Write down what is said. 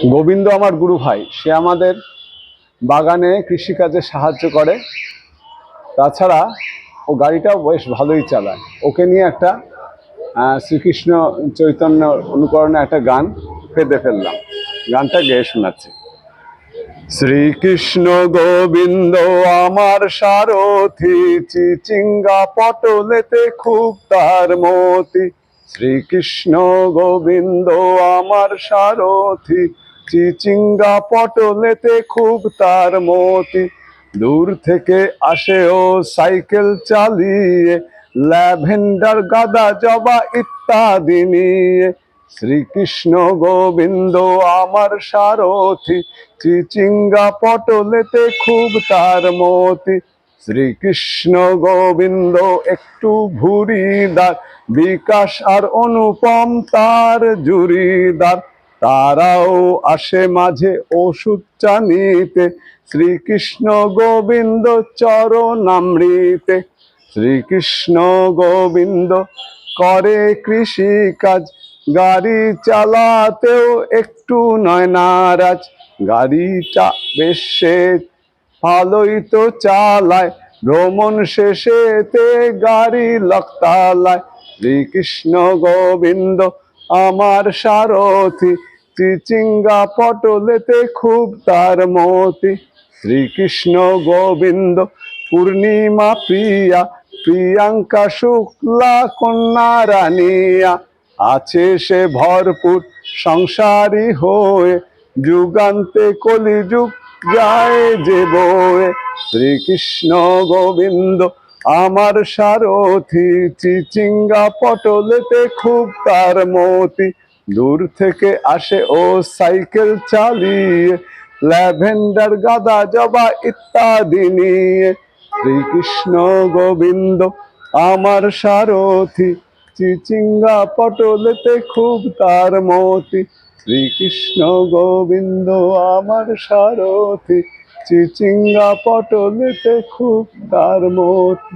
গোবিন্দ আমার গুরু ভাই, সে আমাদের বাগানে কৃষিকাজে সাহায্য করে। তাছাড়া ও গাড়িটাও বেশ ভালোই চালায়। ওকে নিয়ে একটা শ্রীকৃষ্ণ চৈতন্য অনুকরণে একটা গান পেতে ফেললাম, গানটা গেয়ে শোনাচ্ছি। শ্রীকৃষ্ণ গোবিন্দ আমার সারথি, চিচিঙ্গা পটলেতে খুব তার মতি। শ্রীকৃষ্ণ গোবিন্দ আমার সারথি, চিচিঙ্গা পটলেতে খুব তার মতি। দূর থেকে আসে ও সাইকেল চালিয়ে, ল্যাভেন্ডার গাঁদা জবা ইত্যাদি নিয়ে। শ্রীকৃষ্ণ গোবিন্দ আমার সারথি, চিচিঙ্গা পটলেতে খুব তার মতি। শ্রীকৃষ্ণ গোবিন্দ একটু ভুরিদার, বিকাশ আর অনুপম তার জুরিদার। তারাও আসে মাঝে ওষুধ নিতে, শ্রীকৃষ্ণ গোবিন্দ চরণামৃতে। শ্রীকৃষ্ণ গোবিন্দ করে কৃষি কাজ, গাড়ি চালাতেও একটু নয় নারাজ। গাড়িটা বেশ ভালোই তো চালায়, ভ্রমণ শেষেতে গাড়ি লকতালায়। শ্রীকৃষ্ণ গোবিন্দ আমার সারথি, চিচিঙ্গা পটলেতে খুব তার মতি। শ্রীকৃষ্ণ গোবিন্দ পূর্ণিমা প্রিয়া, প্রিয়াঙ্কা শুক্লা কন্যা রানিয়া। আছে সে ভরপুর সংসারী হয়ে, যুগান্তে কলিযুগ যায় যে বয়ে। শ্রীকৃষ্ণ গোবিন্দ আমার সারথি, চিচিঙ্গা পটলেতে খুব তার মতি। দূর থেকে আসে ও সাইকেল চালিয়ে, ল্যাভেন্ডার গাঁদা জবা ইত্যাদি নিয়ে। শ্রীকৃষ্ণ গোবিন্দ আমার সারথি, চিচিঙ্গা পটলেতে খুব তার মতি। শ্রীকৃষ্ণ গোবিন্দ আমার সারথি, চিচিঙ্গা পটলেতে খুব তার মতি।